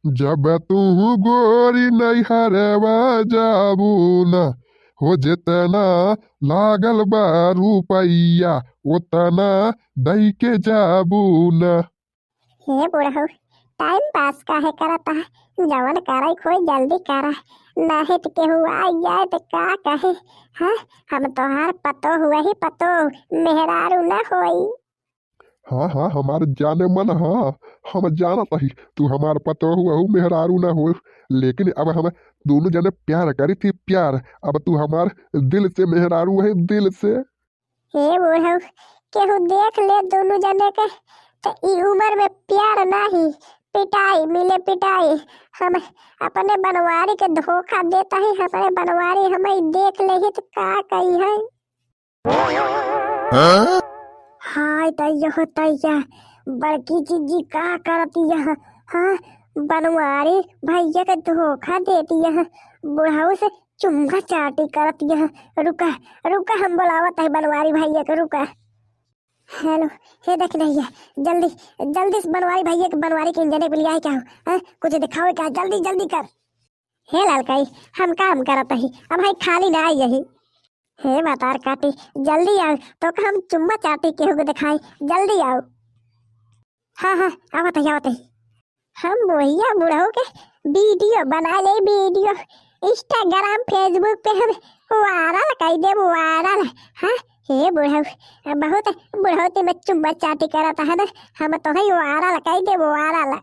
जब तू गोरी नैहरवा जाबू न हो जितना लागल बा रुपैया उतना दई के जाबू न। हे बुढ़ऊ, टाइम पास काहे करता है? जवन करई खोई जल्दी करा, नहीं तो केहू आ जाए तो का कहे? हाँ, हम तोहार पतो हुए ही पतो, मेहरारू न होई। हाँ हाँ हमार जाने मन हाँ, हम जानत ही तू हमार पतो हुआ मेहरारू ना हो, लेकिन अब हम दोनों जने प्यार करी थी प्यार। अब तू हमार दिल से मेहरारू है, दिल से। हे बुढ़ऊ, केहू देख ले दोनों जने के तो ई उम्र में प्यार नहीं, पिटाई मिले पिटाई। हम अपने बनवारी के धोखा देता ही, हमारे बनवारी हमें देख ले ही तो का कही है। हाँ? हाय तैया हो तैया, बड़की जीजी का करती है? हाँ, बनवारी भैया के धोखा देती है, बुढ़ाऊ से चुम्मा चाटी करती है। रुका रुका, हम बुलावत है बनवारी भैया के, रुका। हेलो, हे देख नहीं है, जल्दी जल्दी से बनवारी भैया के, बनवारी के इंजने पे लिया है क्या हो? हाँ, कुछ दिखाओ क्या, जल्दी जल्दी कर। हे लालकाई, हम काम करत ही, अब भाई खाली ना आई यही। हे मातार काटी, जल्दी आओ तो हम चुम्मा चाटी केहू को दिखाई, जल्दी आओ। हाँ हाँ, आवत ही। हम वहिया बुढ़ऊ के वीडियो बना ले, वीडियो इंस्टाग्राम फेसबुक पे हम वायरल कर दे, वायरल। हाँ, हे बुढ़ऊ, बहुत बुढ़ौती में चुम्मा चाटी करता है ना, हम तो ही वायरल कर दे, वायरल।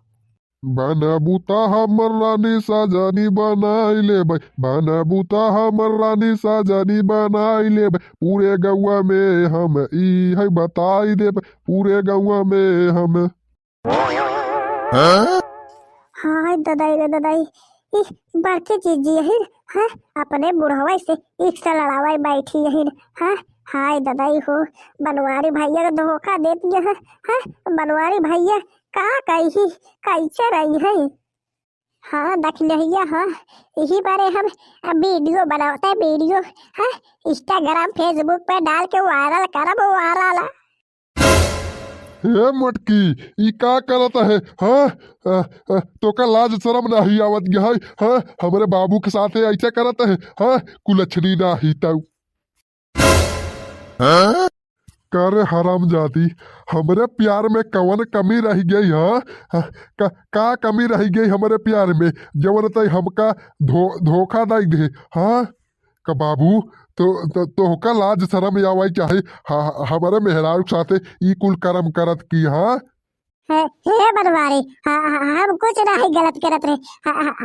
बनबूता हमर रानी साजनी बनाई ले भाई, बनबूता हमर रानी साजनी बनाई ले भाई, पूरे गौवा में हम ई है बताई दे भाई, पूरे गौवा में हम। हाँ? हाँ ददाई रे ददाई, इस बड़के जीजी यही। हाँ, अपने बुढ़वा से एक से लड़ावा बैठी यही। हाँ, हाय ददाई हो, बनवारी भैया का धोखा देती है। हाँ, बनवारी भैया का कही कैसे रही है? हाँ देख लिया। हाँ, यही बारे हम वीडियो बनाते हैं, वीडियो। हाँ, इंस्टाग्राम फेसबुक पे डाल के वायरल करब, वायरल। हे मटकी, ई का करत है? हाँ, तो का लाज शरम नहीं आवत है? हाँ, हमारे बाबू के साथ ऐसे करत है? हाँ, कुलछनी नहीं तू। हाँ? कर हराम जाती, हमारे प्यार में कवन कमी रह गई? हाँ, का कमी रह गई हमारे प्यार में जवन तय हमका धोखा दे दे? हाँ का बाबू, तो का लाज शरम आवाई चाहे? हमारे मेहरारू के साथे ई कुल करम करत की? हाँ, हे बनवारी, हम कुछ नहीं गलत करत रहे।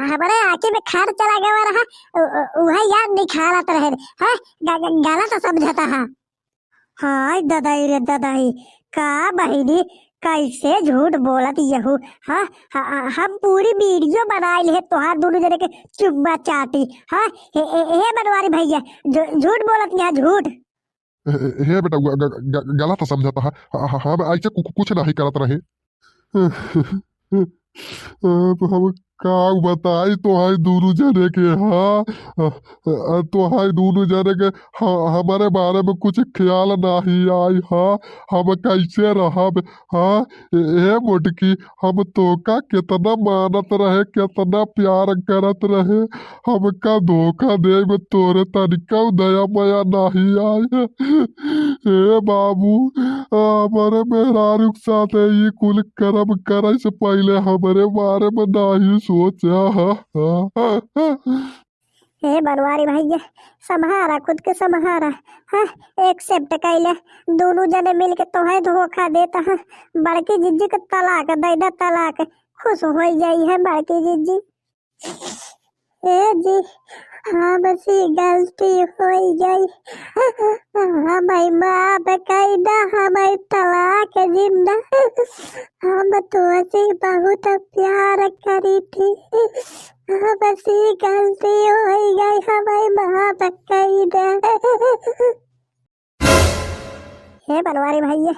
हमारे आँखी में खार चला गया रहा, वह याद नहीं खारत रहे। हाँ, गलत समझता। हाँ हाय ददाई रे ददाई, का बहिनी कैसे झूठ बोलत यहू? हाँ, हम पूरी वीडियो बनाए ले तोहार दोनों जने के चुम्मा चाटी। हाँ, हे बनवारी भैया, झूठ बोलत यहाँ, झूठ। हे बेटा गलत समझता है, हम ऐसे कुछ नहीं करत रहे। तो हम का बताई तोहाई दोनों जने के? हाँ, तोहाई दोनों जने के हमारे बारे में कुछ ख्याल नहीं आई? हाँ, हम कैसे रहब? हाँ, ए मोटकी, हम तो का कितना मानत रहे, कितना प्यार करत रहे, हमका धोखा दे में तोरे तनिका दया मया नहीं आई? हे बाबू, हमारे मेहरारू के साथ ये कुल कर्म करे से पहले हमारे बारे में नहीं सोचा। हे बनवारी भैया, संभारा खुद के, संभारा। हाँ, एक्सेप्ट कैले, दोनों जने मिल के तोहे धोखा देता है। बड़की जीजी के तलाक दे दे, तलाक, खुश हो जाई है बड़की जीजी। ए जी, हाँ बस ये गलती हो गई, हमारी माँ बकायदा हमारी तलाक जिंदा। हम तो ऐसे बहुत प्यार करी थी, बस ये गलती हो गई, हमारी माँ बकायदा। हे बनवारी भैया,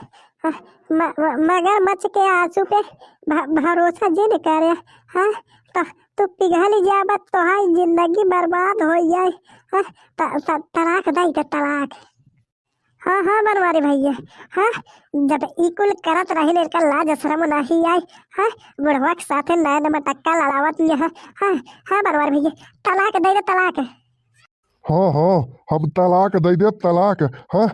मगरमच्छ के आंसू पे भरोसा जिन करे। हाँ, तू पिघल जाब तोहारी जिंदगी बर्बाद हो जाए। हाँ, तलाक दई के तलाक। हाँ हाँ बनवारी भैया। हाँ, जब ई कुल करत रही ने का लाज शरम नहीं आई। हाँ, बुढ़वा के साथे नैन मटक्का लड़ावत यहाँ। हाँ हाँ बनवारी भैया, तलाक दे दे तलाक। हाँ हाँ, हम तलाक दे दे तलाक। हाँ,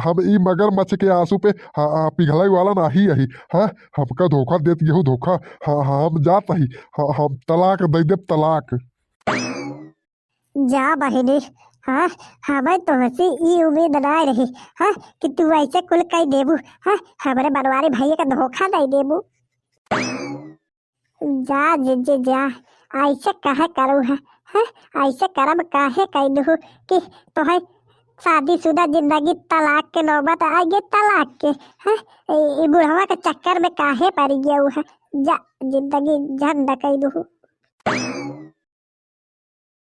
हम ई मगरमच्छ के आंसू पे पिघले वाला नहीं यही। हाँ, हमका धोखा देत गेहूँ धोखा। हाँ हाँ, हम जात ही। हाँ, हम तलाक दे दे तलाक। जा बहिनी। हाँ, हमें तुमसे ई उम्मीद ना रही। हाँ, कि तू ऐसे कुल कई देबू। हाँ, हमारे बनवारी भैया का धोखा दे देबू। जा जिज्जे जा, ऐसे काहे करू है। हाँ, ऐसे करम काहे कह दू कि तोहे शादीशुदा जिंदगी तलाक के नौबत आ गई तलाक के। हाँ, बुढ़वा के चक्कर में काहे पड़ गया है। जा जिंदगी झंड कह दू।